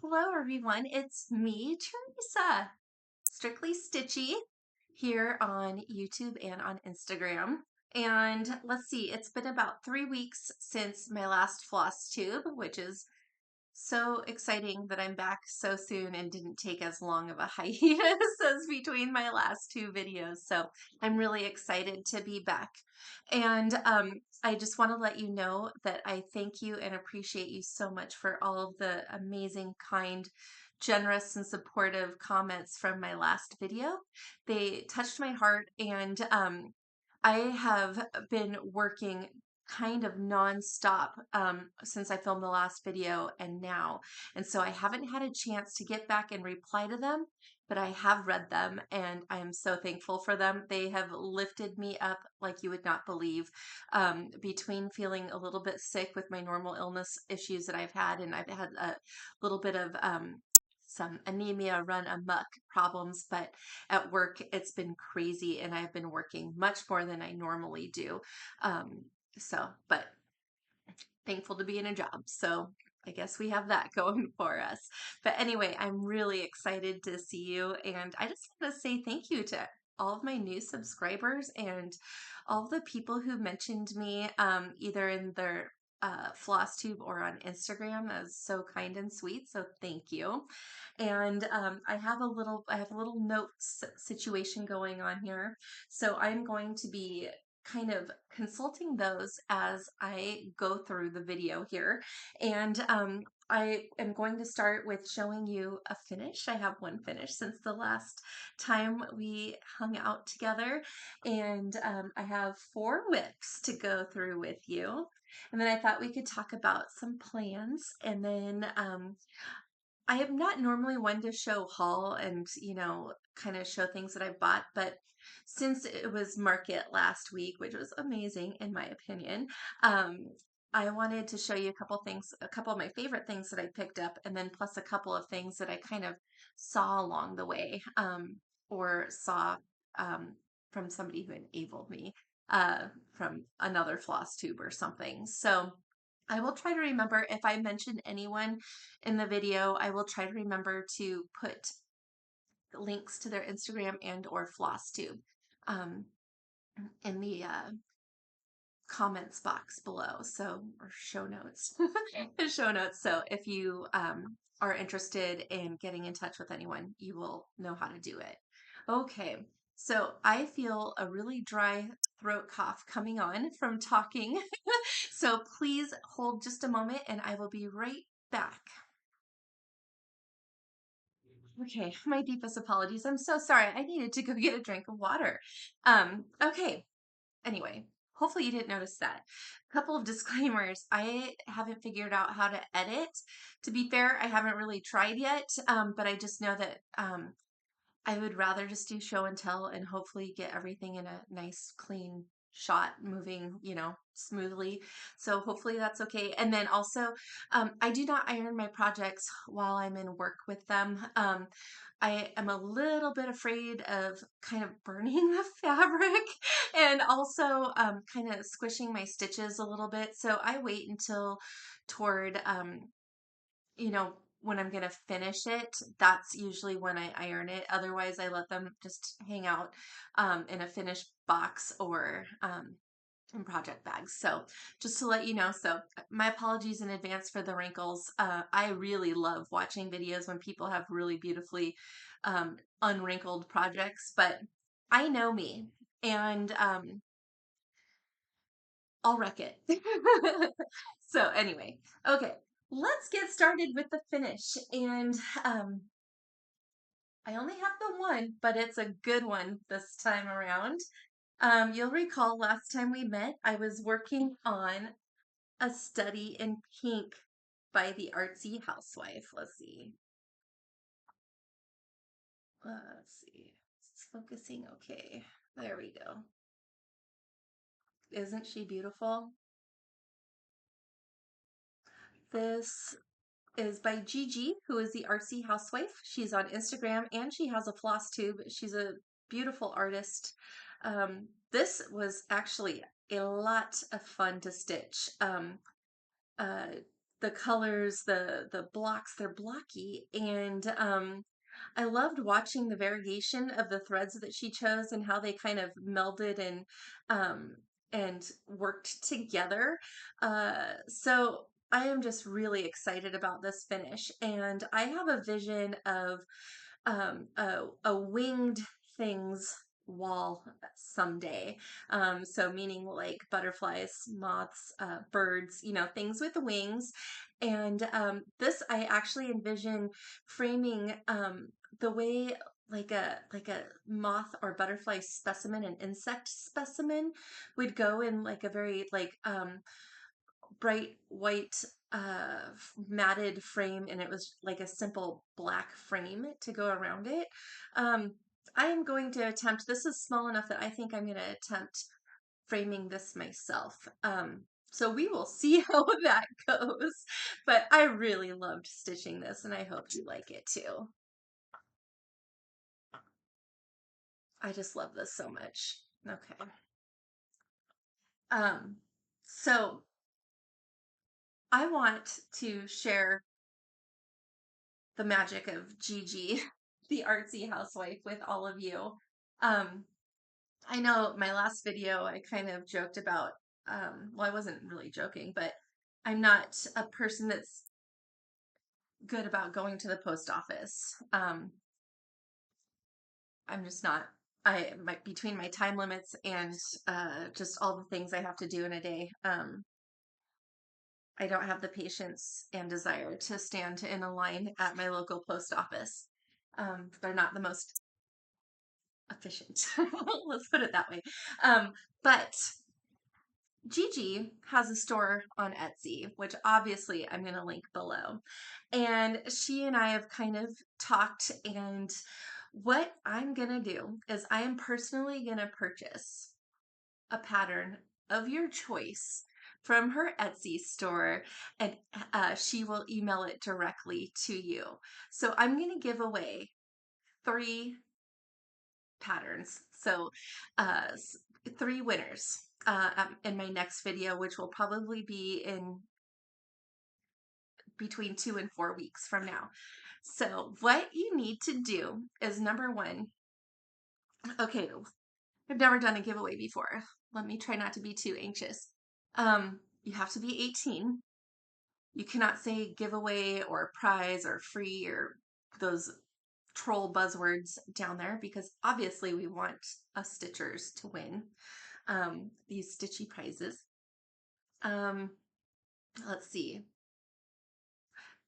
Hello, everyone. It's me, Teresa, Strictly Stitchy, here on YouTube and on Instagram. And let's see, it's been about 3 weeks since my last floss tube, which is so exciting that I'm back so soon and didn't take as long of a hiatus as between my last two videos. So I'm really excited to be back. And I just want to let you know that I thank you and appreciate you so much for all of the amazing, kind, generous, and supportive comments from my last video. They touched my heart, and I have been working kind of nonstop since I filmed the last video and now. And so I haven't had a chance to get back and reply to them, but I have read them and I am so thankful for them. They have lifted me up like you would not believe, between feeling a little bit sick with my normal illness issues that I've had, and I've had a little bit of some anemia run amok problems, but at work it's been crazy and I've been working much more than I normally do. But thankful to be in a job. So I guess we have that going for us. But anyway, I'm really excited to see you. And I just want to say thank you to all of my new subscribers and all of the people who mentioned me either in their Flosstube or on Instagram. That was so kind and sweet. So thank you. And I have a little notes situation going on here. So I'm going to be kind of consulting those as I go through the video here. And I am going to start with showing you a finish. I have one finish since the last time we hung out together. And I have 4 whips to go through with you. And then I thought we could talk about some plans. And then I am not normally one to show haul and, kind of show things that I bought, but since it was market last week, which was amazing in my opinion, um, I wanted to show you a couple things, a couple of my favorite things that I picked up, and then plus a couple of things that I kind of saw along the way, or saw um, from somebody who enabled me from another floss tube or something. So I will try to remember if I mention anyone in the video, I will try to remember to put links to their Instagram and or Flosstube um, in the comments box below. So, or show notes, the show notes. So if you are interested in getting in touch with anyone, you will know how to do it. Okay. So I feel a really dry throat cough coming on from talking. So please hold just a moment and I will be right back. Okay, my deepest apologies. I'm so sorry. I needed to go get a drink of water. Okay. Anyway, hopefully you didn't notice that. A couple of disclaimers. I haven't figured out how to edit. To be fair, I haven't really tried yet, but I just know that I would rather just do show and tell and hopefully get everything in a nice, clean shot moving, smoothly. So hopefully that's okay. And then also, I do not iron my projects while I'm in work with them. I am a little bit afraid of kind of burning the fabric and also kind of squishing my stitches a little bit. So I wait until toward you know, when I'm going to finish it, that's usually when I iron it. Otherwise, I let them just hang out in a finished box or in project bags. So just to let you know, so my apologies in advance for the wrinkles. I really love watching videos when people have really beautifully unwrinkled projects, but I know me and I'll wreck it. So anyway, okay, let's get started with the finish. And I only have the one, but it's a good one this time around. You'll recall last time we met, I was working on a study in pink by the Artsy Housewife. Let's see. Let's see. It's focusing okay. There we go. Isn't she beautiful? This is by Gigi, who is the Artsy Housewife. She's on Instagram and she has a floss tube. She's a beautiful artist. This was actually a lot of fun to stitch. Uh, the colors, the blocks, they're blocky. And I loved watching the variation of the threads that she chose and how they kind of melded um, and worked together. So I am just really excited about this finish. And I have a vision of a winged things wall someday. So meaning like butterflies, moths, birds, things with wings. And this I actually envision framing the way like a moth or butterfly specimen, an insect specimen would go in like a very like bright white matted frame, and it was like a simple black frame to go around it. Um, I am going to attempt, this is small enough that I think I'm going to attempt framing this myself. So we will see how that goes, but I really loved stitching this and I hope you like it too. I just love this so much. Okay. So I want to share the magic of Gigi, the artsy housewife, with all of you. Um, I know my last video, I kind of joked about, well, I wasn't really joking, but I'm not a person that's good about going to the post office. I'm just not. Between my time limits and just all the things I have to do in a day, I don't have the patience and desire to stand in a line at my local post office. They're not the most efficient. Let's put it that way. But Gigi has a store on Etsy, which obviously I'm going to link below. And she and I have kind of talked, and what I'm going to do is I am personally going to purchase a pattern of your choice from her Etsy store, and she will email it directly to you. So I'm going to give away 3 patterns. So, 3 winners in my next video, which will probably be in between 2 and 4 weeks from now. So, what you need to do is number 1. Okay, I've never done a giveaway before. Let me try not to be too anxious. You have to be 18. You cannot say giveaway or prize or free or those troll buzzwords down there, because obviously we want us stitchers to win these stitchy prizes. Let's see.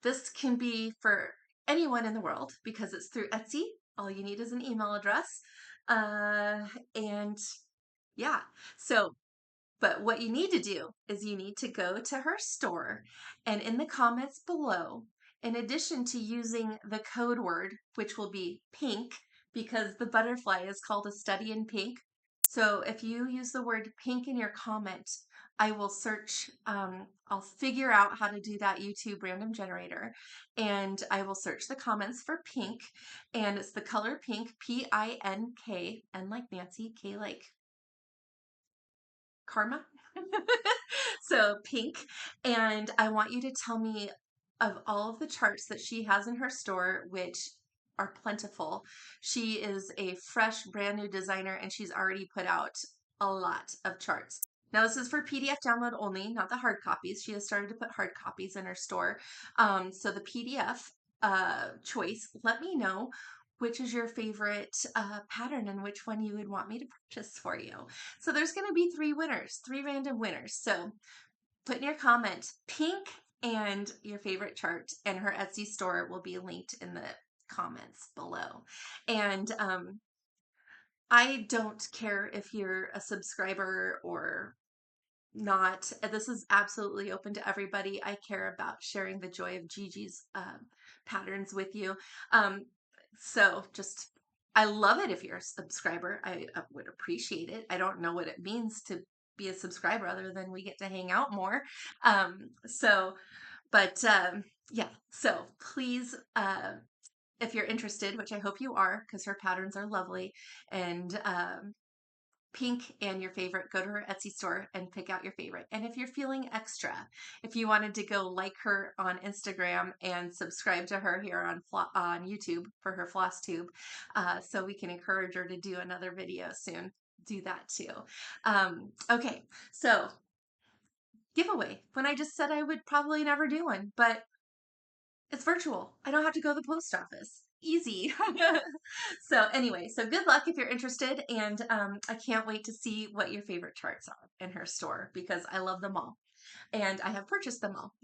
This can be for anyone in the world because it's through Etsy. All you need is an email address. And yeah, so but what you need to do is you need to go to her store, and in the comments below, in addition to using the code word, which will be pink, because the butterfly is called a study in pink. So if you use the word pink in your comment, I will search, I'll figure out how to do that YouTube random generator, and I will search the comments for pink, and it's the color pink, P-I-N-K, N like Nancy, K like Karma. So pink. And I want you to tell me, of all of the charts that she has in her store, which are plentiful. She is a fresh, brand new designer, and she's already put out a lot of charts. Now, this is for PDF download only, not the hard copies. She has started to put hard copies in her store. So the PDF choice, let me know which is your favorite pattern and which one you would want me to purchase for you. So there's going to be 3 winners, 3 random winners. So put in your comment pink and your favorite chart, and her Etsy store will be linked in the comments below. And I don't care if you're a subscriber or not. This is absolutely open to everybody. I care about sharing the joy of Gigi's patterns with you. So just, I love it if you're a subscriber. I would appreciate it. I don't know what it means to be a subscriber other than we get to hang out more. Yeah, so please, if you're interested, which I hope you are, because her patterns are lovely, and pink and your favorite, go to her Etsy store and pick out your favorite. And if you're feeling extra, if you wanted to go like her on Instagram and subscribe to her here on YouTube for her Flosstube, so we can encourage her to do another video soon, do that too. Okay, so giveaway, when I just said I would probably never do one, but it's virtual. I don't have to go to the post office. Easy. So anyway, so good luck if you're interested, and I can't wait to see what your favorite charts are in her store because I love them all, and I have purchased them all.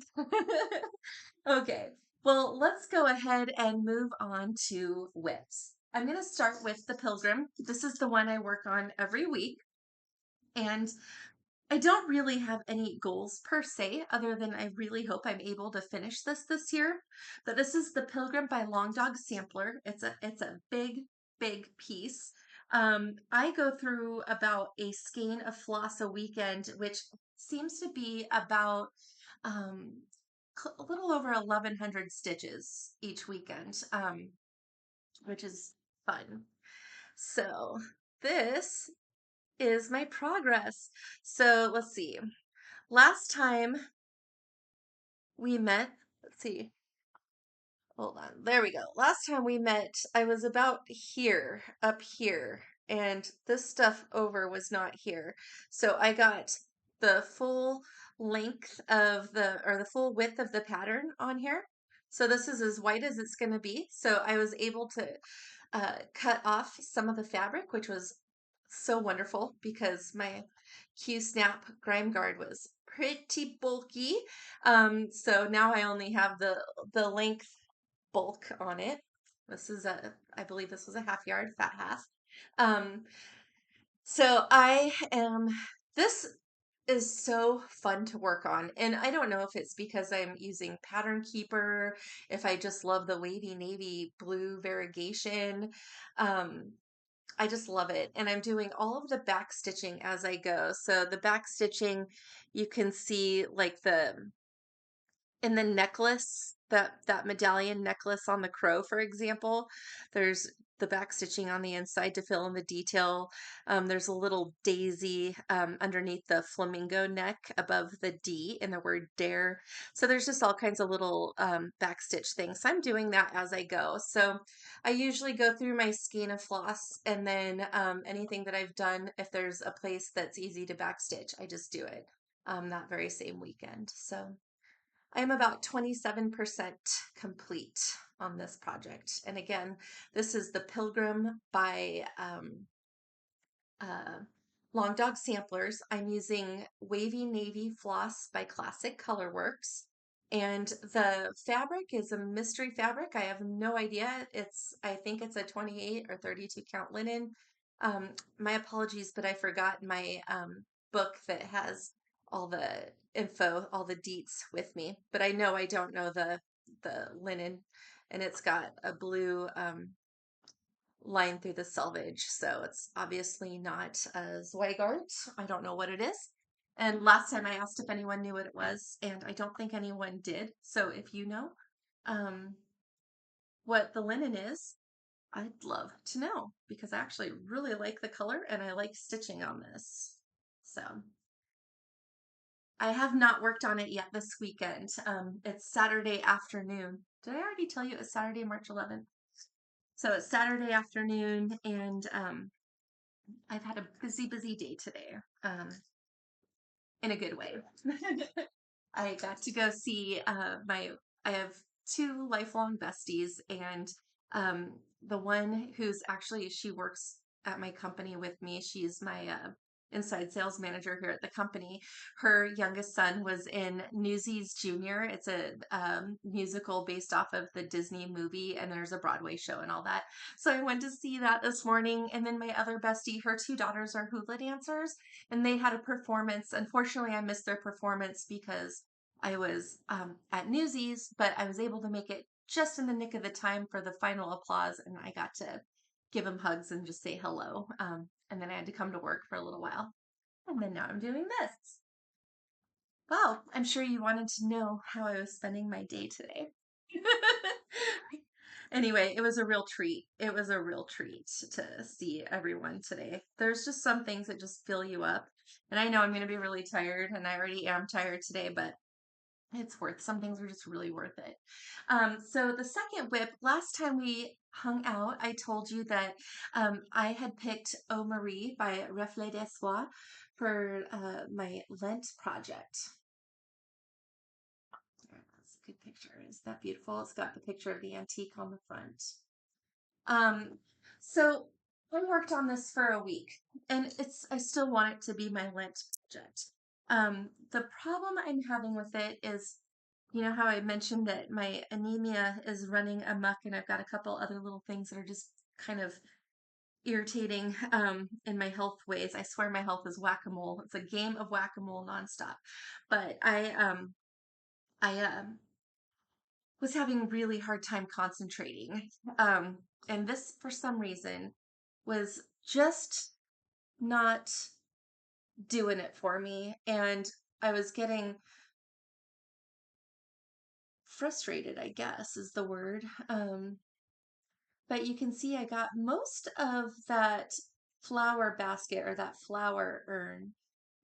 Okay, well, let's go ahead and move on to whips. I'm going to start with the Pilgrim. This is the one I work on every week, and I don't really have any goals per se, other than I really hope I'm able to finish this year. But this is the Pilgrim by Long Dog Sampler. It's a big piece. I go through about a skein of floss a weekend, which seems to be about um, a little over 1,100 stitches each weekend, which is fun. So this is my progress. So let's see. Last time we met, let's see, hold on, there we go. Last time we met, I was about here, up here, and this stuff over was not here. So I got the full length of the full width of the pattern on here. So this is as white as it's going to be. So I was able to cut off some of the fabric, which was so wonderful because my Q-snap grime guard was pretty bulky. So now I only have the length bulk on it. This is I believe this was a half yard, fat half. Um, so this is so fun to work on. And I don't know if it's because I'm using Pattern Keeper, if I just love the wavy navy blue variegation. I just love it. And I'm doing all of the back stitching as I go. So the back stitching, you can see like in the necklace, that medallion necklace on the crow, for example, there's the back stitching on the inside to fill in the detail. There's a little daisy underneath the flamingo neck above the D in the word dare. So there's just all kinds of little back stitch things. So I'm doing that as I go. So I usually go through my skein of floss, and then anything that I've done, if there's a place that's easy to back stitch, I just do it that very same weekend. So I am about 27% complete on this project. And again, this is the Pilgrim by uh, Long Dog Samplers. I'm using Wavy Navy Floss by Classic Colorworks. And the fabric is a mystery fabric. I have no idea. I think it's a 28 or 32 count linen. My apologies, but I forgot my book that has all the info, all the deets with me. But I know I don't know the linen, and it's got a blue line through the selvage, so it's obviously not a Zweigart. I don't know what it is. And last time I asked if anyone knew what it was, and I don't think anyone did. So if you know um, what the linen is, I'd love to know because I actually really like the color and I like stitching on this. So I have not worked on it yet this weekend. It's Saturday afternoon. Did I already tell you it was Saturday, March 11th? So it's Saturday afternoon, and I've had a busy day today, in a good way. I got to go see I have two lifelong besties, and the one who's actually, she works at my company with me. She's my inside sales manager here at the company. Her youngest son was in Newsies Junior. It's a musical based off of the Disney movie, and there's a Broadway show and all that. So I went to see that this morning. And then my other bestie, her two daughters are hula dancers, and they had a performance. Unfortunately, I missed their performance because I was at Newsies, but I was able to make it just in the nick of the time for the final applause, and I got to give them hugs and just say hello. And then I had to come to work for a little while, and then now I'm doing this. Well, I'm sure you wanted to know how I was spending my day today. Anyway, it was a real treat. It was a real treat to see everyone today. There's just some things that just fill you up. And I know I'm going to be really tired, and I already am tired today, but it's worth, some things are just really worth it. So the second whip, last time we hung out, I told you that I had picked Eau Marie by Reflets de Soie for my Lent project. That's a good picture. Is that beautiful? It's got the picture of the antique on the front. Um, so I worked on this for a week, and I still want it to be my Lent project. The problem I'm having with it is, you know how I mentioned that my anemia is running amok, and I've got a couple other little things that are just kind of irritating in my health ways. I swear my health is whack-a-mole. It's a game of whack-a-mole nonstop. But I was having a really hard time concentrating. And this, for some reason, was just not doing it for me. And I was getting frustrated, I guess is the word. But you can see I got most of that flower basket or that flower urn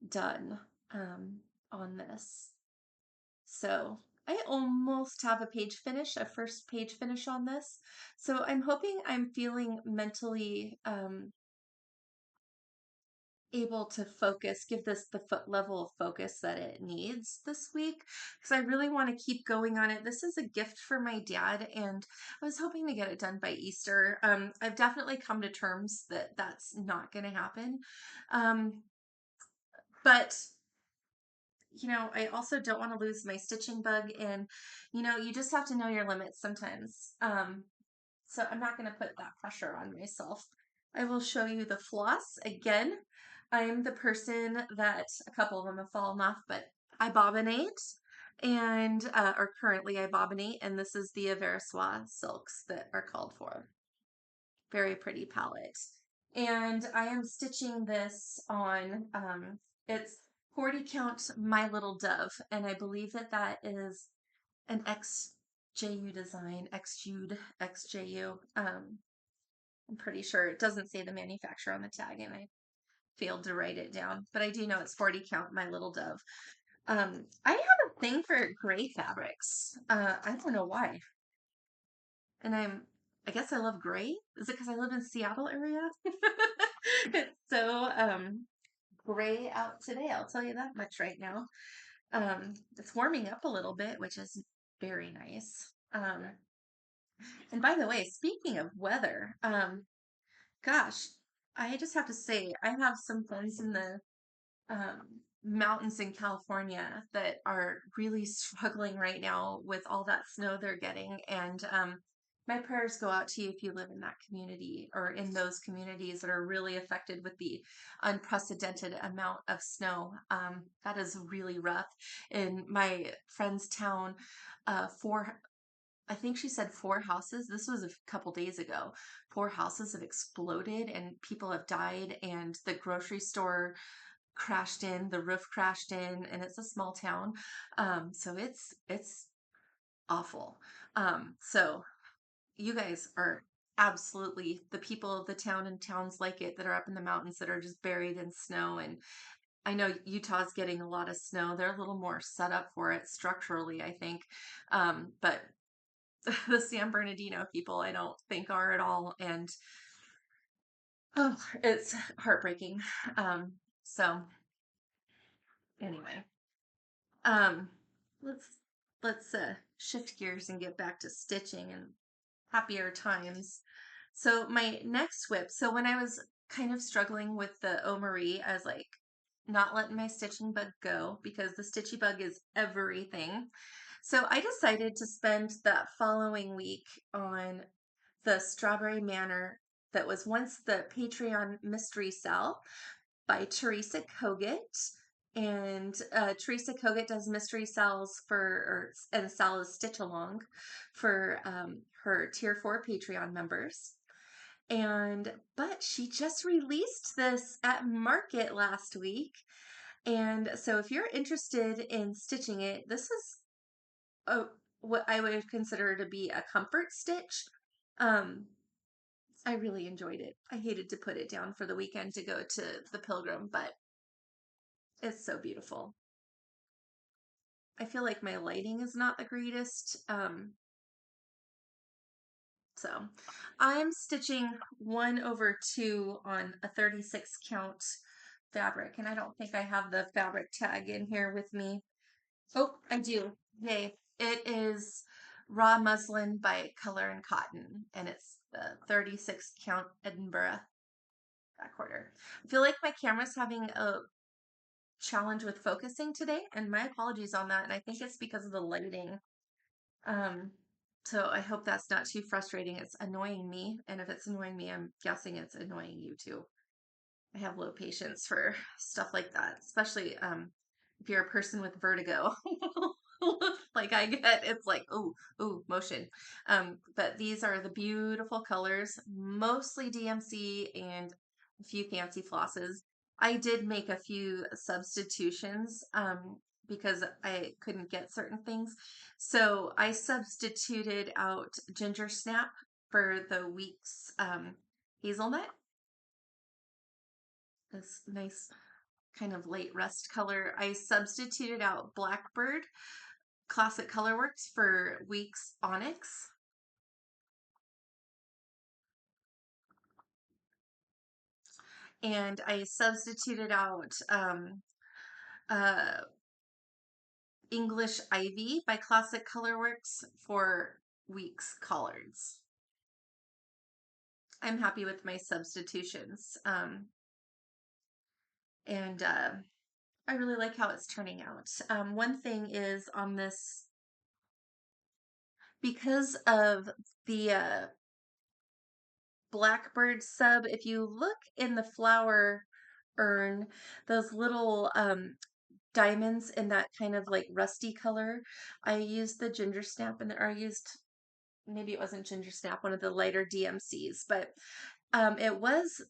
done on this. So I almost have a page finish, a first page finish on this. So I'm hoping I'm feeling mentally able to focus, give this the level of focus that it needs this week, because I really want to keep going on it. This is a gift for my dad, and I was hoping to get it done by Easter. I've definitely come to terms that that's not going to happen. But you know, I also don't want to lose my stitching bug, and you know, you just have to know your limits sometimes. So I'm not going to put that pressure on myself. I will show you the floss again. I'm the person that a couple of them have fallen off, but I bobbinate, and or currently I bobbinate, and this is the Aversois silks that are called for. Very pretty palette. And I am stitching this on, it's 40 count My Little Dove, and I believe that that is an XJU design, XJU. I'm pretty sure it doesn't say the manufacturer on the tag, and I failed to write it down, but I do know it's 40 count My Little Dove. I have a thing for gray fabrics. I don't know why. And I guess I love gray. Is it because I live in Seattle area? It's so gray out today, I'll tell you that much right now. It's warming up a little bit, which is very nice. And by the way, speaking of weather, gosh, I just have to say, I have some friends in the mountains in California that are really struggling right now with all that snow they're getting. And my prayers go out to you if you live in that community or in those communities that are really affected with the unprecedented amount of snow. That is really rough. In my friend's town, I think she said 4 houses. This was a couple days ago. 4 houses have exploded and people have died, and the grocery store crashed in, the roof crashed in, and it's a small town. So it's awful. So you guys are absolutely the people of the town and towns like it that are up in the mountains that are just buried in snow. And I know Utah's getting a lot of snow. They're a little more set up for it structurally, I think. But the San Bernardino people, I don't think are at all. And oh, it's heartbreaking. So anyway, um, let's shift gears and get back to stitching and happier times. So my next whip. So when I was kind of struggling with the Eau Marie, I was like not letting my stitching bug go because the stitchy bug is everything. So I decided to spend that following week on the Strawberry Manor that was once the Patreon Mystery Cell by Teresa Kogut. And Teresa Kogut does mystery cells and cells stitch along for her tier 4 Patreon members. But she just released this at market last week. And so if you're interested in stitching it, this is what I would consider to be a comfort stitch. Um, I really enjoyed it. I hated to put it down for the weekend to go to the Pilgrim, but it's so beautiful. I feel like my lighting is not the greatest. So I'm stitching 1/2 on a 36 count fabric, and I don't think I have the fabric tag in here with me. Oh, I do. Yay. It is raw muslin by Color and Cotton, and it's the 36 count Edinburgh backorder. I feel like my camera's having a challenge with focusing today, and my apologies on that. And I think it's because of the lighting. Um, so I hope that's not too frustrating. It's annoying me, and if it's annoying me, I'm guessing it's annoying you too. I have low patience for stuff like that, especially if you're a person with vertigo. Like I get, it's like, ooh, motion. But these are the beautiful colors, mostly DMC and a few fancy flosses. I did make a few substitutions because I couldn't get certain things. So I substituted out ginger snap for the week's hazelnut, this nice kind of late rust color. I substituted out Blackbird Classic Colorworks for Weeks Onyx. And I substituted out uh, English Ivy by Classic Colorworks for Weeks Collards. I'm happy with my substitutions. And I really like how it's turning out. One thing is on this, because of the Blackbird sub, if you look in the flower urn, those little diamonds in that kind of like rusty color, I used the ginger snap or I used, maybe it wasn't ginger snap, one of the lighter DMCs, but it was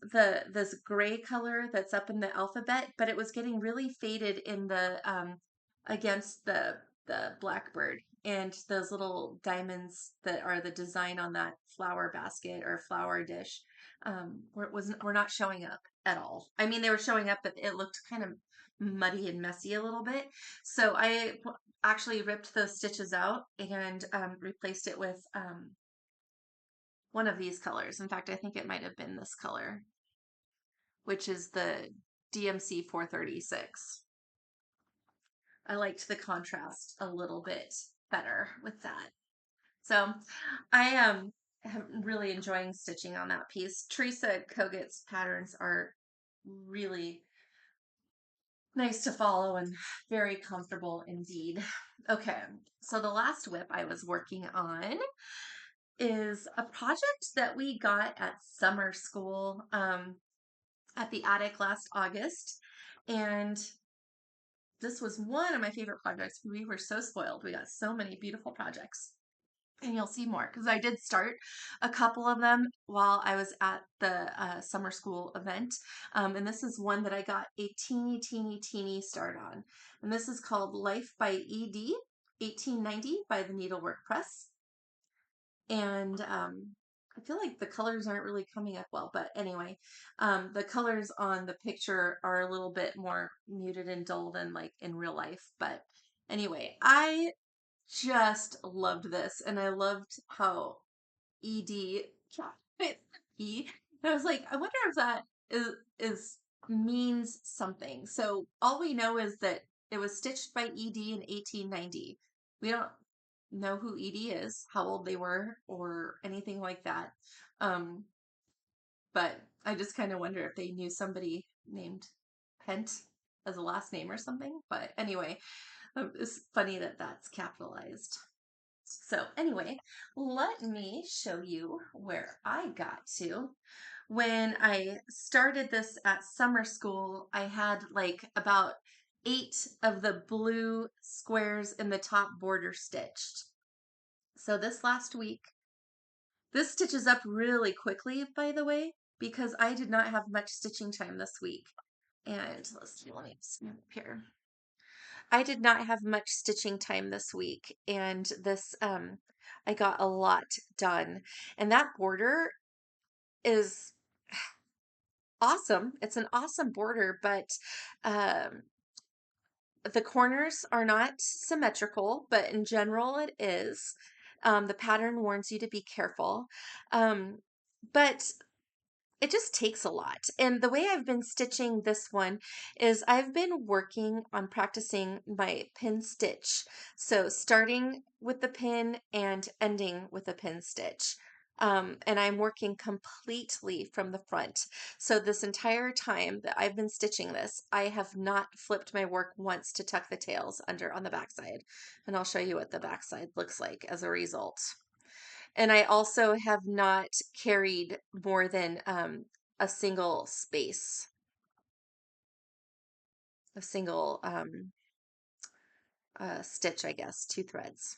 this gray color that's up in the alphabet, but it was getting really faded in the against the Blackbird, and those little diamonds that are the design on that flower basket or flower dish were not showing up at all. I mean, they were showing up, but it looked kind of muddy and messy a little bit. So I actually ripped those stitches out and replaced it with one of these colors. In fact, I think it might have been this color, which is the DMC 436. I liked the contrast a little bit better with that. So I am really enjoying stitching on that piece. Teresa Kogut's patterns are really nice to follow and very comfortable indeed. Okay, so the last WIP I was working on is a project that we got at summer school at the attic last August. And this was one of my favorite projects. We were so spoiled. We got so many beautiful projects. And you'll see more because I did start a couple of them while I was at the summer school event. And this is one that I got a teeny start on. And this is called Life by ED 1890 by the Needlework Press. And I feel like the colors aren't really coming up well, but anyway, the colors on the picture are a little bit more muted and dull than like in real life. But anyway, I just loved this, and I loved how ED, it's E. And I was like, I wonder if that is means something. So all we know is that it was stitched by ED in 1890. We don't know who ED is, how old they were, or anything like that. Um, but I just kind of wonder if they knew somebody named Pent as a last name or something. But anyway, it's funny that that's capitalized. So anyway, let me show you where I got to. When I started this at summer school, I had like about 8 of the blue squares in the top border stitched. So this last week, this stitches up really quickly, by the way, because I did not have much stitching time this week. And let me snap up here. I did not have much stitching time this week, and I got a lot done. And that border is awesome. It's an awesome border, but um, the corners are not symmetrical, but in general it is. The pattern warns you to be careful. Um, but it just takes a lot. And the way I've been stitching this one is I've been working on practicing my pin stitch. So starting with the pin and ending with a pin stitch. And I'm working completely from the front. So this entire time that I've been stitching this, I have not flipped my work once to tuck the tails under on the backside. And I'll show you what the backside looks like as a result. And I also have not carried more than a single space, a single stitch, I guess, two threads.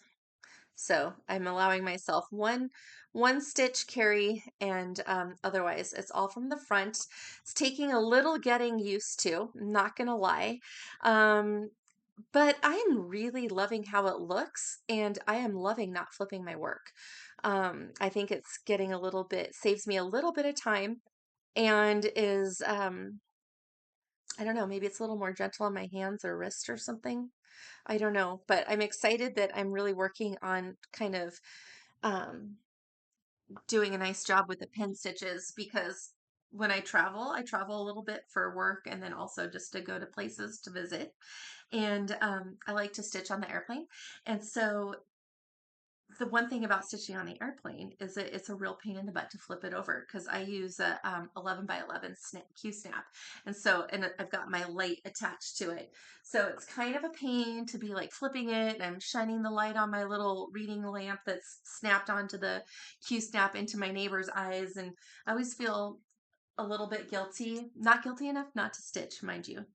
So I'm allowing myself one stitch carry, and otherwise it's all from the front. It's taking a little getting used to, I'm not gonna lie. Um, but I am really loving how it looks, and I am loving not flipping my work. I think it's getting a little bit, saves me a little bit of time, and is, I don't know, maybe it's a little more gentle on my hands or wrist or something. I don't know, but I'm excited that I'm really working on kind of um, doing a nice job with the pin stitches, because when I travel a little bit for work and then also just to go to places to visit. And I like to stitch on the airplane. And so the one thing about stitching on the airplane is that it's a real pain in the butt to flip it over, because I use a 11 by 11 Q snap. And so, and I've got my light attached to it. So it's kind of a pain to be like flipping it. And I'm shining the light on my little reading lamp that's snapped onto the Q snap into my neighbor's eyes. And I always feel a little bit guilty, not guilty enough not to stitch, mind you.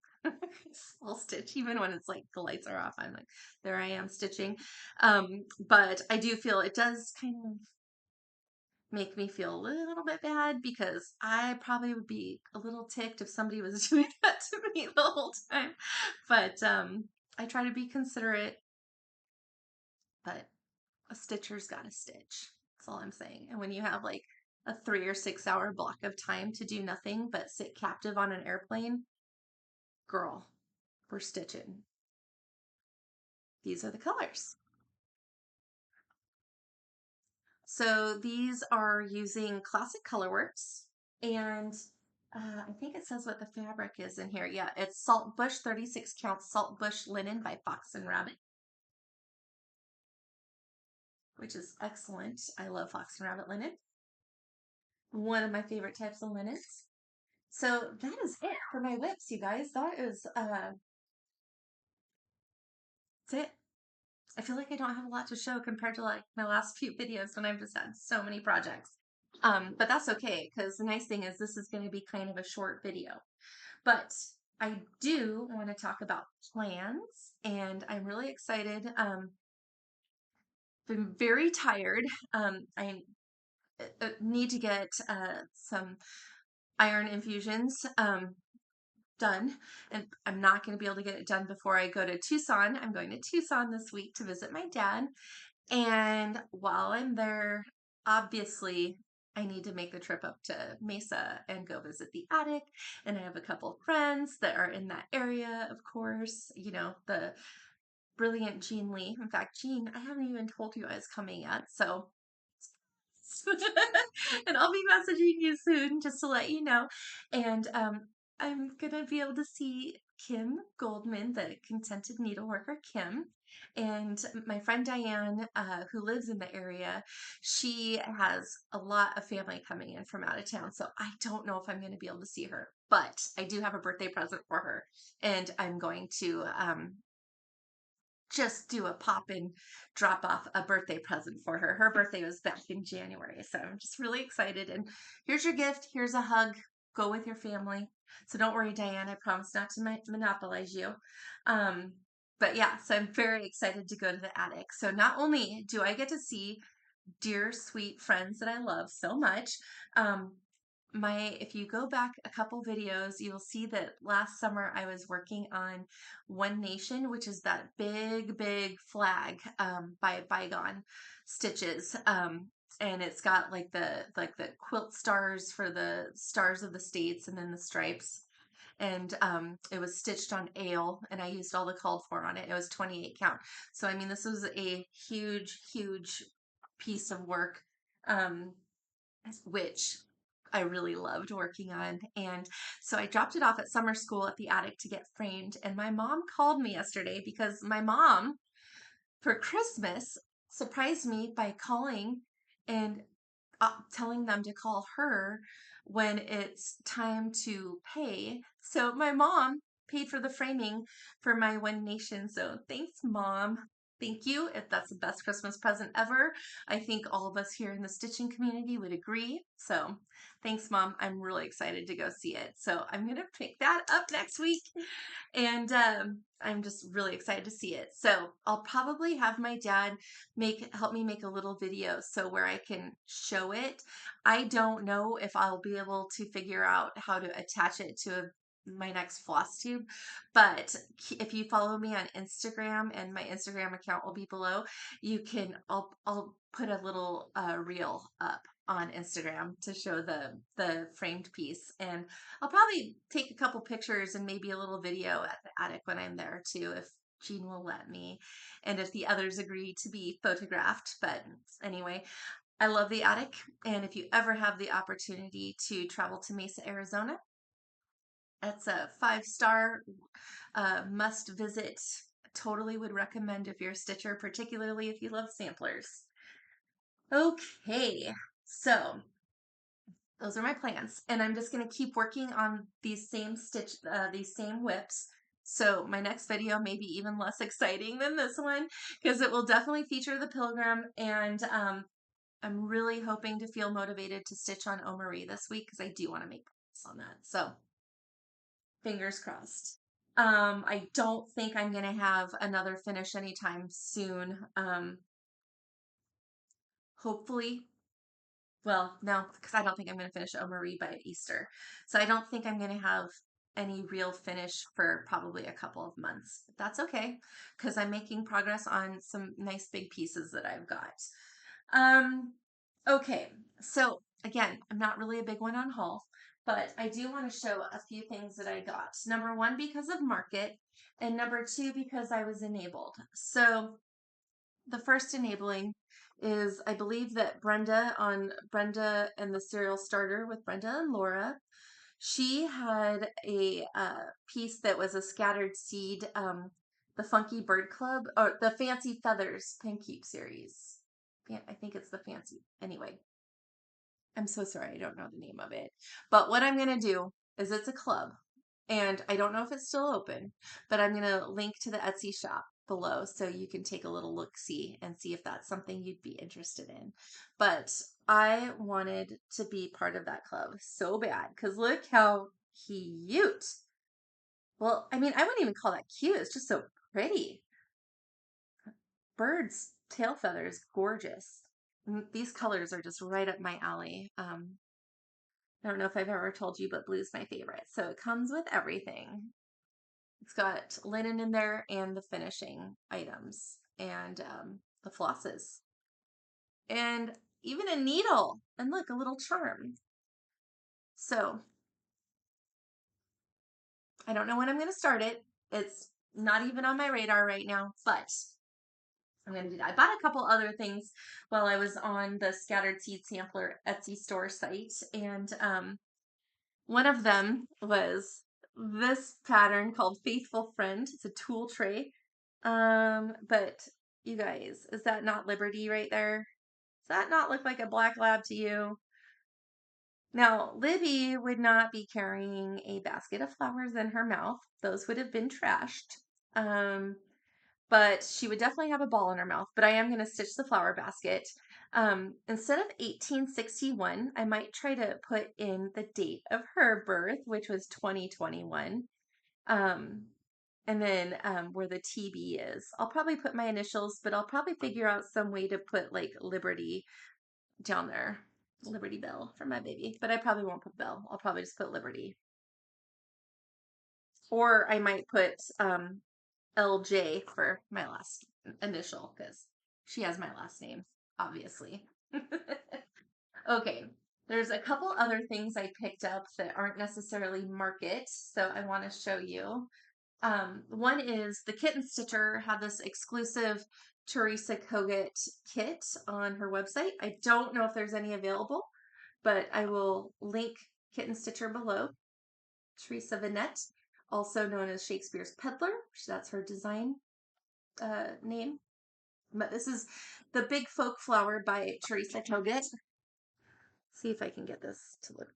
I'll stitch even when it's like the lights are off. I'm like, there I am stitching. But I do feel it does kind of make me feel a little bit bad, because I probably would be a little ticked if somebody was doing that to me the whole time. But I try to be considerate, but a stitcher's got to stitch. That's all I'm saying. And when you have like a 3 or 6 hour block of time to do nothing but sit captive on an airplane, girl, we're stitching. These are the colors. So these are using Classic Colorworks, and I think it says what the fabric is in here. Yeah, it's Salt Bush 36 count Salt Bush linen by Fox and Rabbit, which is excellent. I love Fox and Rabbit linen. One of my favorite types of linens. So that is it for my whips, you guys. That's it. I feel like I don't have a lot to show compared to like my last few videos when I've just had so many projects. But that's okay, because the nice thing is this is going to be kind of a short video. But I do want to talk about plans, and I'm really excited. Been very tired. I need to get some iron infusions done, and I'm not going to be able to get it done before I go to Tucson. I'm going to Tucson this week to visit my dad, and while I'm there, obviously I need to make the trip up to Mesa and go visit the attic. And I have a couple of friends that are in that area, of course, you know, the brilliant Jean Lee. In fact, Jean, I haven't even told you I was coming yet, so and I'll be messaging you soon just to let you know. And I'm gonna be able to see Kim Goldman, the Contented Needleworker Kim, and my friend Diane, who lives in the area. She has a lot of family coming in from out of town, so I don't know if I'm going to be able to see her, but I do have a birthday present for her, and I'm going to just do a pop in drop off a birthday present for her. Her birthday was back in January, so I'm just really excited. And here's your gift. Here's a hug. Go with your family. So don't worry, Diane. I promise not to monopolize you. Um, but yeah, so I'm very excited to go to the attic. So not only do I get to see dear, sweet friends that I love so much, um, if you go back a couple videos, you'll see that last summer I was working on One Nation, which is that big, big flag by Bygone Stitches. And it's got like the quilt stars for the stars of the states and then the stripes. And it was stitched on ale, and I used all the called for on it. It was 28 count. So I mean, this was a huge, huge piece of work. Um, which I really loved working on. And so I dropped it off at summer school at the attic to get framed. And my mom called me yesterday because my mom, for Christmas, surprised me by calling and telling them to call her when it's time to pay. So my mom paid for the framing for my One Nation. So thanks, Mom. Thank you. If that's the best Christmas present ever, I think all of us here in the stitching community would agree. So thanks, Mom. I'm really excited to go see it. So I'm going to pick that up next week. And I'm just really excited to see it. So I'll probably have my dad help me make a little video so where I can show it. I don't know if I'll be able to figure out how to attach it to my next Flosstube, but if you follow me on Instagram, and my Instagram account will be below, I'll put a little reel up on Instagram to show the framed piece, and I'll probably take a couple pictures and maybe a little video at the attic when I'm there too, if Jean will let me, and if the others agree to be photographed. But anyway, I love the attic, and if you ever have the opportunity to travel to Mesa, Arizona, it's a 5-star must visit. Totally would recommend if you're a stitcher, particularly if you love samplers. Okay, so those are my plans, and I'm just going to keep working on these same whips. So my next video may be even less exciting than this one, because it will definitely feature the pilgrim, and I'm really hoping to feel motivated to stitch on Eau Marie this week, because I do want to make progress on that. So fingers crossed. I don't think I'm going to have another finish anytime soon. Hopefully. Well, no, because I don't think I'm going to finish Eau Marie by Easter. So I don't think I'm going to have any real finish for probably a couple of months. But that's okay, because I'm making progress on some nice big pieces that I've got. Okay, so again, I'm not really a big one on haul, but I do want to show a few things that I got. Number one, because of market, and number two, because I was enabled. So the first enabling is, I believe that Brenda and the Serial Starter with Brenda and Laura, she had a piece that was a scattered seed, the Funky Bird Club, or the Fancy Feathers Pen Keep series. I think it's the Fancy. Anyway, I'm so sorry, I don't know the name of it. But what I'm going to do is, it's a club, and I don't know if it's still open, but I'm going to link to the Etsy shop below so you can take a little look-see and see if that's something you'd be interested in. But I wanted to be part of that club so bad, because look how cute. Well, I mean, I wouldn't even call that cute. It's just so pretty. Birds, tail feathers, gorgeous. These colors are just right up my alley. I don't know if I've ever told you, but blue's my favorite. So it comes with everything. It's got linen in there and the finishing items, and the flosses, and even a needle, and look, a little charm. So I don't know when I'm going to start it. It's not even on my radar right now, but I'm going to do that. I bought a couple other things while I was on the Scattered Seed Sampler Etsy store site, and one of them was this pattern called Faithful Friend. It's a tool tray. But you guys, is that not Liberty right there? Does that not look like a black lab to you? Now, Libby would not be carrying a basket of flowers in her mouth. Those would have been trashed. But she would definitely have a ball in her mouth. But I am going to stitch the flower basket. Instead of 1861, I might try to put in the date of her birth, which was 2021. And then where the TB is. I'll probably put my initials, but I'll probably figure out some way to put like Liberty down there. Liberty Bell for my baby, but I probably won't put Bell. I'll probably just put Liberty. Or I might put LJ for my last initial because she has my last name, obviously. Okay, there's a couple other things I picked up that aren't necessarily market, so I want to show you. One is the Kitten Stitcher had this exclusive Teresa Kogut kit on her website. I don't know if there's any available, but I will link Kitten Stitcher below. Teresa Vinette, also known as Shakespeare's Peddler. That's her design name. But this is the Big Folk Flower by Teresa Kogut. See if I can get this to look,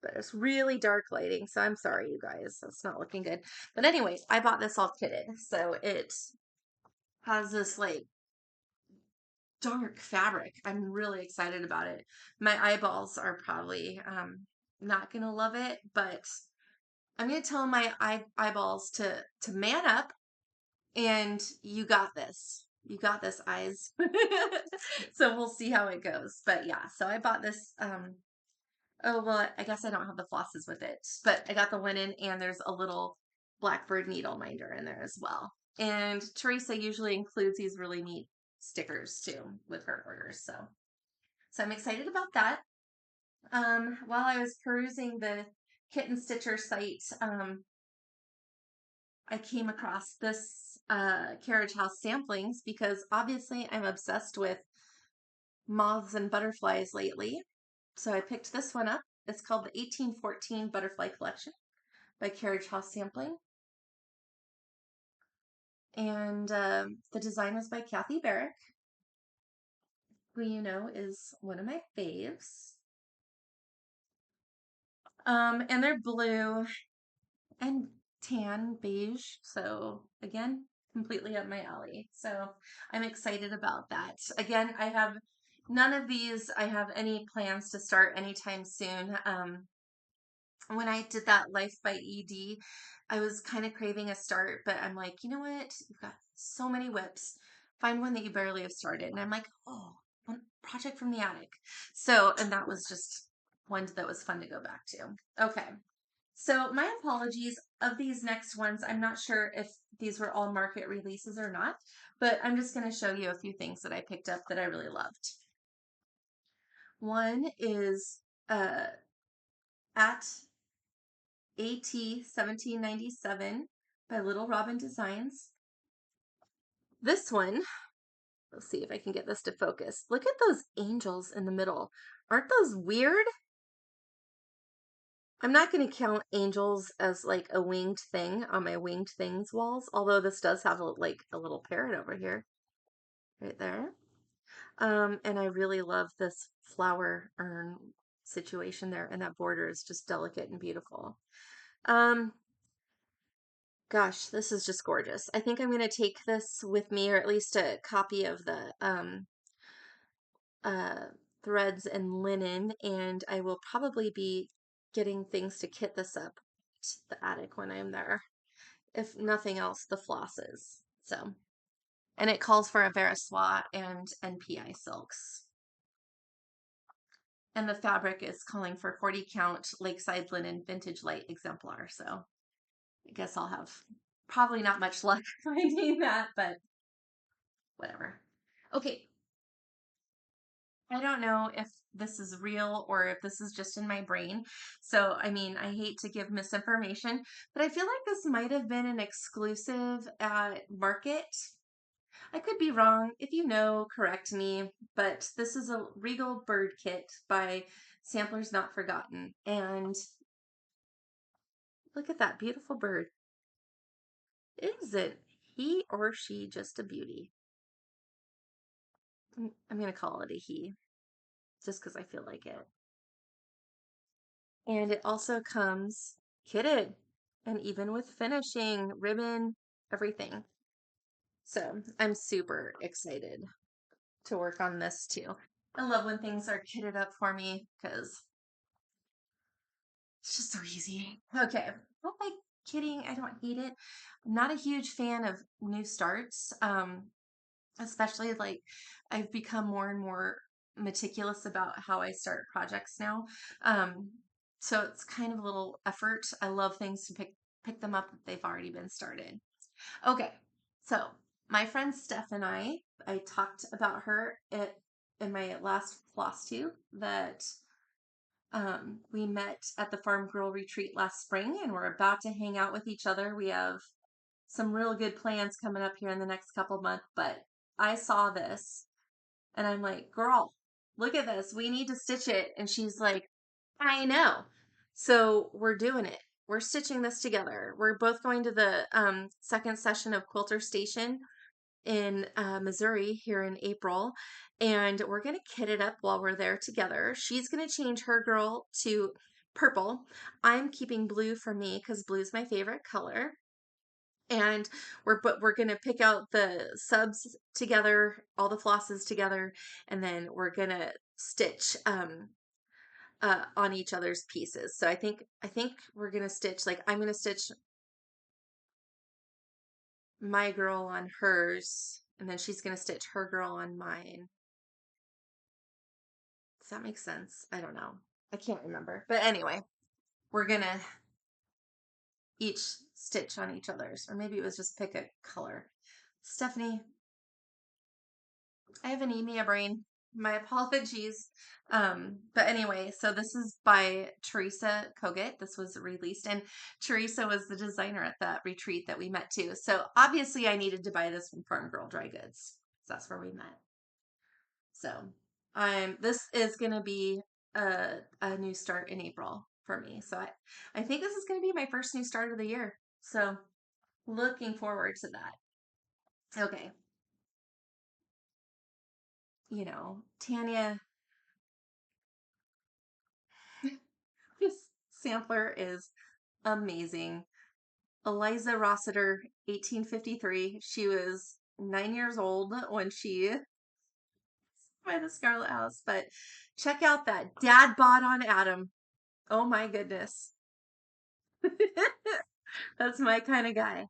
but it's really dark lighting, so I'm sorry, you guys. That's not looking good. But anyways, I bought this all kitted. So it has this like dark fabric. I'm really excited about it. My eyeballs are probably not gonna love it, but I'm gonna tell my eyeballs to man up, and you got this. You got this, eyes. So we'll see how it goes. But yeah, so I bought this. Oh well, I guess I don't have the flosses with it, but I got the linen, and there's a little blackbird needle minder in there as well. And Teresa usually includes these really neat stickers too with her orders, so I'm excited about that. While I was perusing the Kitten Stitcher site, I came across this Carriage House samplings because obviously I'm obsessed with moths and butterflies lately. So I picked this one up. It's called the 1814 Butterfly Collection by Carriage House Sampling. And the design was by Kathy Barrick, who you know is one of my faves. And they're blue and tan beige. So again, completely up my alley. So I'm excited about that. Again, I have none of these. I have any plans to start anytime soon. When I did that Life by ED, I was kind of craving a start, but I'm like, you know what? You've got so many whips. Find one that you barely have started. And I'm like, oh, one project from the attic. So, and that was just one that was fun to go back to. Okay. So my apologies of these next ones. I'm not sure if these were all market releases or not, but I'm just going to show you a few things that I picked up that I really loved. One is at AT 1797 by Little Robin Designs. This one, let's see if I can get this to focus. Look at those angels in the middle. Aren't those weird? I'm not going to count angels as like a winged thing on my winged things walls, although this does have like a little parrot over here, right there. And I really love this flower urn situation there, and that border is just delicate and beautiful. Gosh, this is just gorgeous. I think I'm going to take this with me, or at least a copy of the uh, threads and linen, and I will probably be getting things to kit this up to the attic when I'm there. If nothing else, the flosses. So, and it calls for a Vera Soie and NPI silks. And the fabric is calling for 40 count Lakeside Linen Vintage Light Exemplar. So I guess I'll have probably not much luck finding that, but whatever. Okay. I don't know if this is real or if this is just in my brain. So, I mean, I hate to give misinformation, but I feel like this might have been an exclusive at Market. I could be wrong. If you know, correct me. But this is a Regal Bird Kit by Samplers Not Forgotten. And look at that beautiful bird. Isn't he or she just a beauty? I'm going to call it a he, just because I feel like it. And it also comes kitted, and even with finishing, ribbon, everything. So I'm super excited to work on this too. I love when things are kitted up for me because it's just so easy. Okay, I don't like kitting. I don't hate it. I'm not a huge fan of new starts, especially like I've become more and more meticulous about how I start projects now. Um, so it's kind of a little effort. I love things to pick them up if they've already been started. Okay, so my friend Steph and I talked about her in my last Flosstube that we met at the Farm Girl Retreat last spring, and we're about to hang out with each other. We have some real good plans coming up here in the next couple of months, but I saw this and I'm like, girl, look at this. We need to stitch it. And she's like, I know. So we're doing it. We're stitching this together. We're both going to the second session of Quilter Station in Missouri here in April, and we're going to kit it up while we're there together. She's going to change her girl to purple. I'm keeping blue for me because blue's my favorite color. And we're going to pick out the subs together, all the flosses together, and then we're going to stitch on each other's pieces. So I think we're going to stitch, like, I'm going to stitch my girl on hers, and then she's going to stitch her girl on mine. Does that make sense? I don't know. I can't remember. But anyway, we're going to each stitch on each other's, or maybe it was just pick a color. Stephanie, I have anemia brain. My apologies. But anyway, so this is by Teresa Kogut. This was released, and Teresa was the designer at that retreat that we met too. So obviously I needed to buy this from Farm Girl Dry Goods. That's where we met. So this is gonna be a new start in April for me. So I think this is gonna be my first new start of the year. So looking forward to that. Okay. You know, Tanya, this sampler is amazing. Eliza Rossiter, 1853. She was 9 years old when she by the Scarlet House. But check out that dad bod on Adam. Oh my goodness. That's my kind of guy.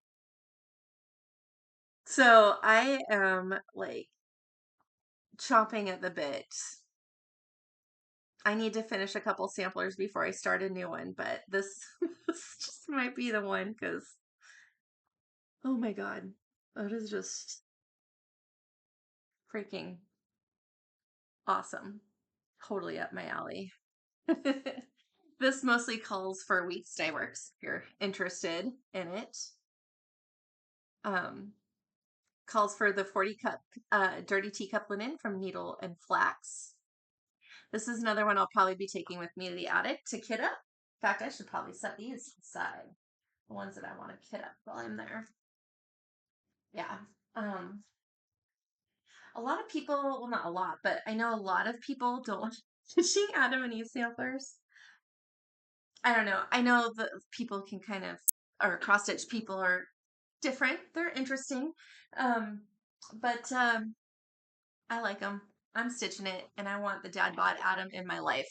So I am like chomping at the bit. I need to finish a couple samplers before I start a new one, but this, this just might be the one because, oh my God, that is just freaking awesome. Totally up my alley. This mostly calls for Weeks Dye Works if you're interested in it. Calls for the 40 cup dirty teacup linen from Needle and Flax. This is another one I'll probably be taking with me to the attic to kit up. In fact, I should probably set these aside, the ones that I want to kit up while I'm there. Yeah. A lot of people, well, not a lot, but I know a lot of people don't want stitching Adam and Eve samplers. I don't know. I know that people can kind of, or cross stitch people are different. They're interesting. But I like them. I'm stitching it, and I want the dad bod Adam in my life.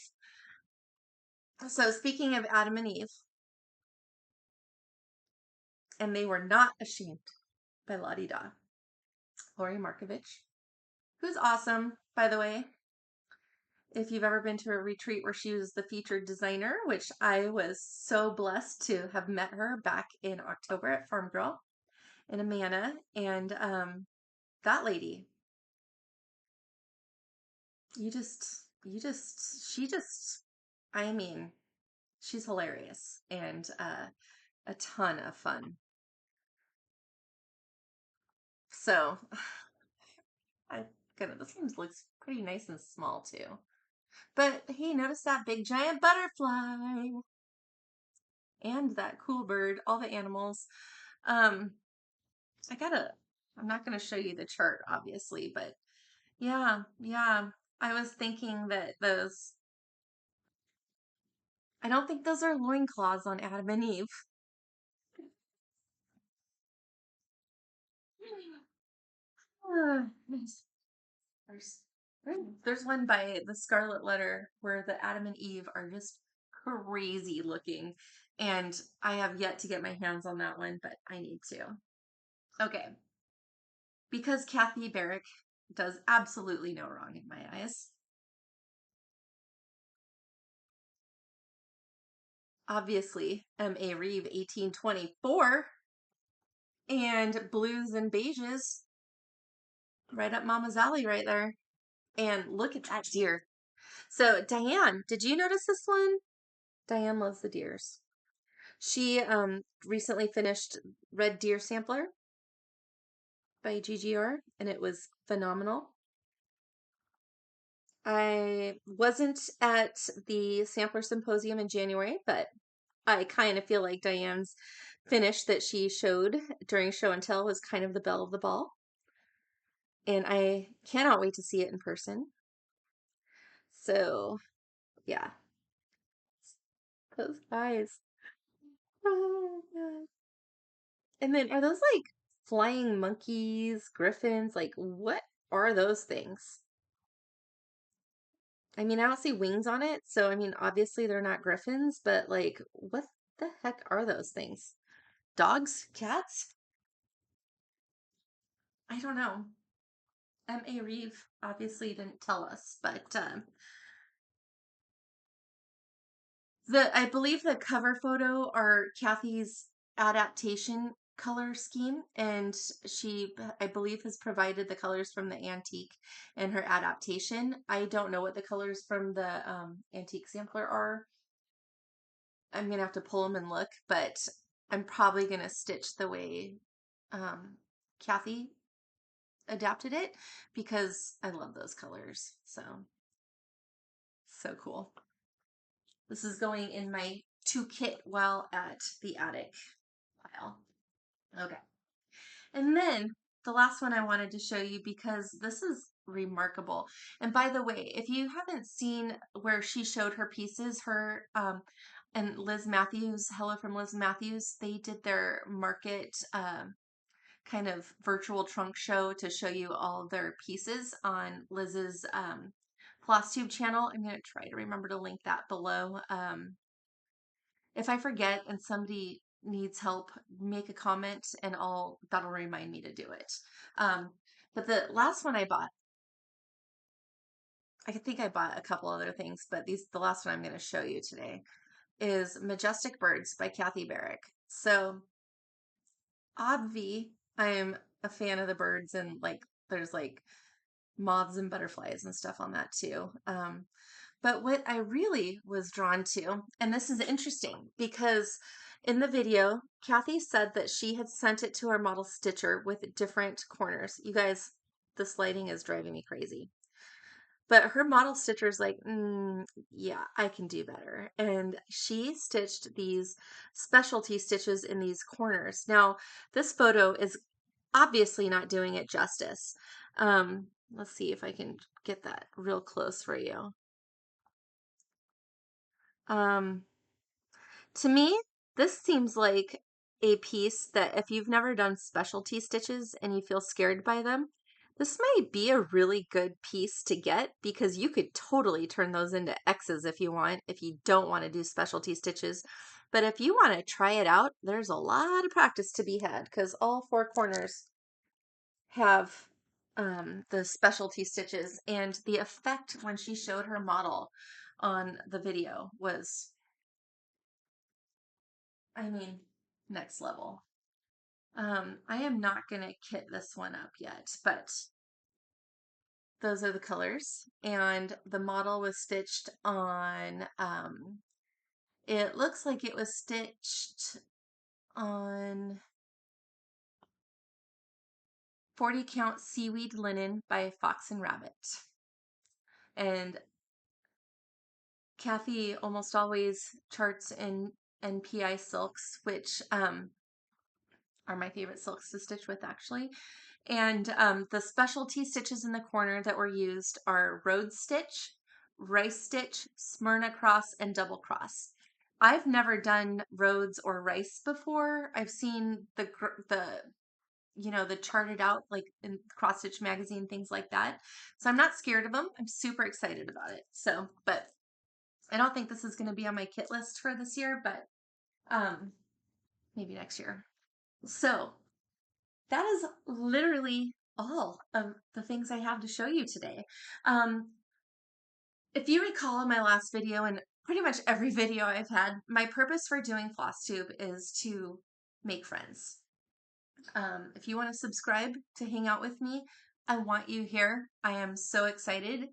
So speaking of Adam and Eve, and they were not ashamed by Lottie Da. Lori Markovich, who's awesome, by the way. If you've ever been to a retreat where she was the featured designer, which I was so blessed to have met her back in October at Farm Girl in Amana, and that lady, she just, I mean, she's hilarious and a ton of fun. So, this one looks pretty nice and small too. But hey, notice that big giant butterfly and that cool bird, all the animals. I'm not gonna show you the chart, obviously, but yeah. I was thinking that I don't think those are loincloths on Adam and Eve. There's, there's one by the Scarlet Letter where the Adam and Eve are just crazy looking. And I have yet to get my hands on that one, but I need to. Okay. Because Kathy Barrick does absolutely no wrong in my eyes. obviously M.A. Reeve 1824, and blues and beiges, right up Mama's alley right there. And look at that deer. So Diane, did you notice this one? Diane loves the deers. She recently finished Red Deer Sampler by Gigi, and it was phenomenal. I wasn't at the Sampler Symposium in January, but I kind of feel like Diane's finish that she showed during show and tell was kind of the belle of the ball. And I cannot wait to see it in person. So, yeah. Those eyes. Oh, God. And then are those like flying monkeys, griffins? Like, what are those things? I mean, I don't see wings on it, so I mean, obviously they're not griffins, but like, what the heck are those things? Dogs? Cats? I don't know. M.A. Reeve obviously didn't tell us, but I believe the cover photo are Kathy's adaptation color scheme, and she, I believe, has provided the colors from the antique and her adaptation. I don't know what the colors from the antique sampler are. I'm gonna have to pull them and look, but I'm probably gonna stitch the way Kathy adapted it because I love those colors. So cool. This is going in my to kit while at the attic pile. Okay. And then the last one I wanted to show you because this is remarkable. And by the way, if you haven't seen where she showed her pieces, her and Liz Matthews, Hello from Liz Matthews, they did their market kind of virtual trunk show to show you all of their pieces on Liz's Flosstube channel. I'm going to try to remember to link that below. If I forget and somebody needs help, make a comment and that'll remind me to do it. But the last one I bought, I think I bought a couple other things, but the last one I'm going to show you today is Majestic Birds by Kathy Barrick. So obvi, I'm a fan of the birds, and like there's like moths and butterflies and stuff on that too. But what I really was drawn to, and this is interesting because in the video, Kathy said that she had sent it to her model stitcher with different corners. You guys, this lighting is driving me crazy. But her model stitcher's like, yeah, I can do better. And she stitched these specialty stitches in these corners. Now, this photo is obviously not doing it justice. Let's see if I can get that real close for you. To me, this seems like a piece that if you've never done specialty stitches and you feel scared by them, this might be a really good piece to get because you could totally turn those into X's if you want, if you don't want to do specialty stitches. But if you want to try it out, there's a lot of practice to be had because all four corners have the specialty stitches, and the effect when she showed her model on the video was, I mean, next level. I am not going to kit this one up yet, but those are the colors. And the model was stitched on, it looks like it was stitched on 40 count seaweed linen by Fox and Rabbit. And Kathy almost always charts in NPI silks, which are my favorite silks to stitch with actually. And the specialty stitches in the corner that were used are Rhodes stitch, rice stitch, Smyrna cross, and double cross. I've never done Rhodes or rice before. I've seen the the charted out like in cross stitch magazine, things like that. So I'm not scared of them. I'm super excited about it. So, but I don't think this is going to be on my kit list for this year, but maybe next year. So that is literally all of the things I have to show you today. If you recall in my last video, and pretty much every video I've had. My purpose for doing Flosstube is to make friends. If you want to subscribe to hang out with me, I want you here. I am so excited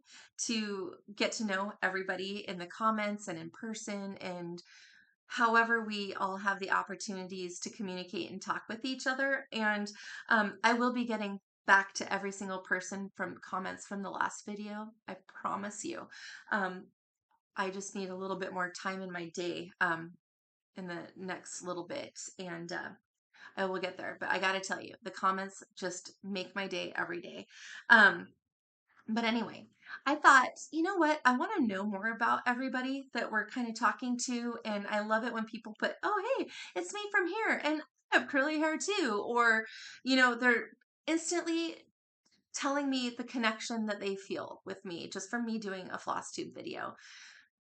to get to know everybody in the comments and in person, and however we all have the opportunities to communicate and talk with each other. And I will be getting back to every single person from comments from the last video. I promise you. I just need a little bit more time in my day in the next little bit, and I will get there. But I got to tell you, the comments just make my day every day. Um, but anyway, I thought, you know what? I want to know more about everybody that we're kind of talking to. And I love it when people put, oh, hey, it's me from here. And I have curly hair too. Or, they're instantly telling me the connection that they feel with me just from me doing a floss tube video.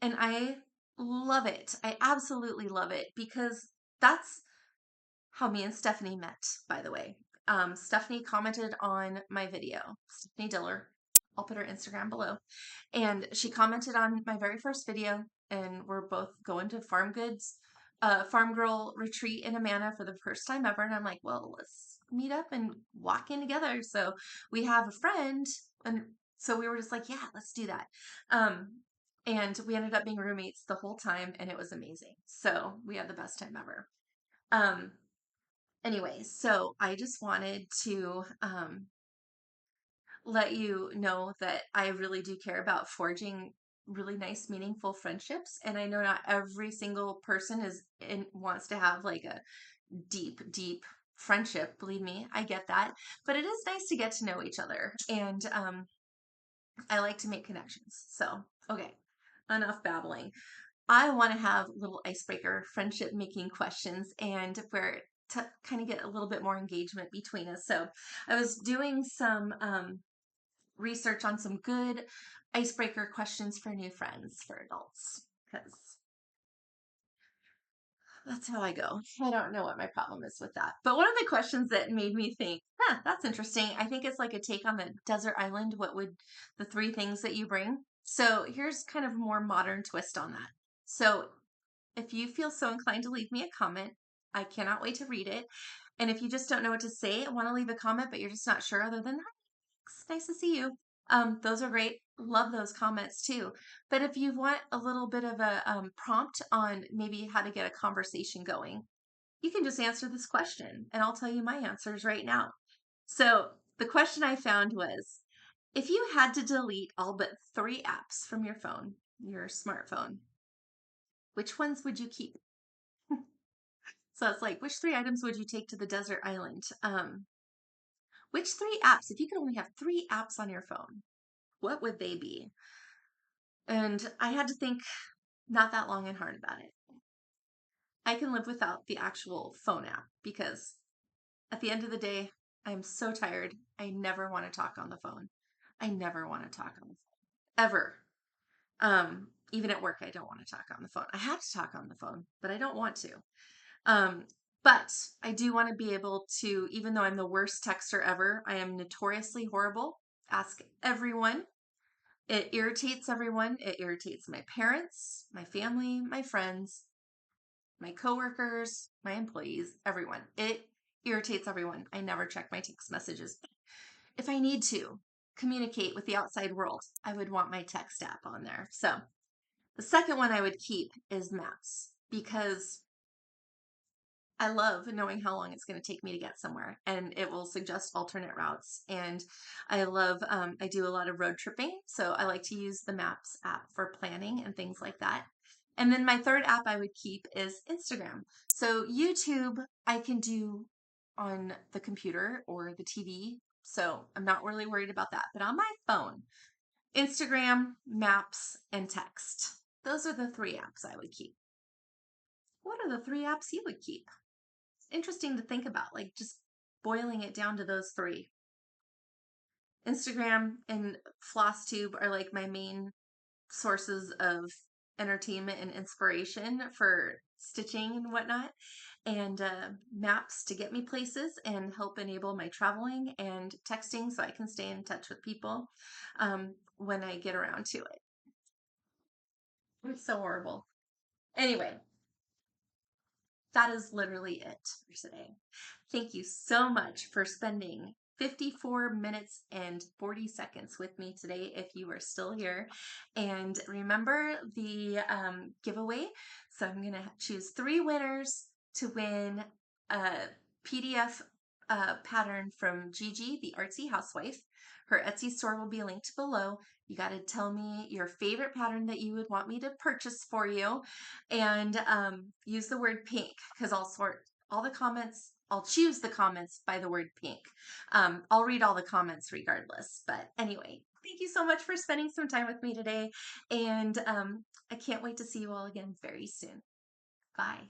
And I love it. I absolutely love it, because that's how me and Stephanie met, by the way. Stephanie commented on my video, Stephanie Diller. I'll put her Instagram below. And she commented on my very first video, and we're both going to Farm Girl retreat in Manor for the first time ever. And I'm like, well, let's meet up and walk in together. So we have a friend. And so we were just like, yeah, let's do that. And we ended up being roommates the whole time, and it was amazing. So we had the best time ever. Anyway, so I just wanted to let you know that I really do care about forging really nice, meaningful friendships. And I know not every single person wants to have like a deep, deep friendship. Believe me, I get that. But it is nice to get to know each other. And I like to make connections. So, okay, enough babbling. I want to have little icebreaker friendship making questions, and where to kind of get a little bit more engagement between us. So I was doing some research on some good icebreaker questions for new friends for adults, because that's how I go. I don't know what my problem is with that. But one of the questions that made me think, that's interesting. I think it's like a take on the desert island. What would the 3 things that you bring? So here's kind of a more modern twist on that. So if you feel so inclined to leave me a comment, I cannot wait to read it. And if you just don't know what to say and want to leave a comment, but you're just not sure other than, it's nice to see you. Those are great. Love those comments too. But if you want a little bit of a prompt on maybe how to get a conversation going, you can just answer this question, and I'll tell you my answers right now. So the question I found was, if you had to delete all but 3 apps from your phone, your smartphone, which ones would you keep? So it's like, which 3 items would you take to the desert island? Which 3 apps, if you could only have 3 apps on your phone, what would they be? And I had to think not that long and hard about it. I can live without the actual phone app, because at the end of the day, I'm so tired. I never want to talk on the phone. I never want to talk on the phone, ever. Even at work, I don't want to talk on the phone. I have to talk on the phone, but I don't want to. But I do want to be able to, even though I'm the worst texter ever, I am notoriously horrible. Ask everyone. It irritates everyone. It irritates my parents, my family, my friends, my coworkers, my employees, everyone. It irritates everyone. I never check my text messages. If I need to communicate with the outside world, I would want my text app on there. So the second one I would keep is maps, because I love knowing how long it's going to take me to get somewhere, and it will suggest alternate routes. And I love, I do a lot of road tripping, so I like to use the Maps app for planning and things like that. And then my third app I would keep is Instagram. So YouTube, I can do on the computer or the TV, so I'm not really worried about that. But on my phone, Instagram, Maps, and text. Those are the 3 apps I would keep. What are the 3 apps you would keep? Interesting to think about, like just boiling it down to those 3. Instagram and Flosstube are like my main sources of entertainment and inspiration for stitching and whatnot, and maps to get me places and help enable my traveling, and texting so I can stay in touch with people when I get around to it. It's so horrible. Anyway, that is literally it for today. Thank you so much for spending 54 minutes and 40 seconds with me today if you are still here. And remember the giveaway. So I'm going to choose 3 winners to win a PDF pattern from Gigi, the Artsy Housewife. Her Etsy store will be linked below. You got to tell me your favorite pattern that you would want me to purchase for you, and use the word pink, because I'll sort all the comments. I'll choose the comments by the word pink. I'll read all the comments regardless. But anyway, thank you so much for spending some time with me today. And I can't wait to see you all again very soon. Bye.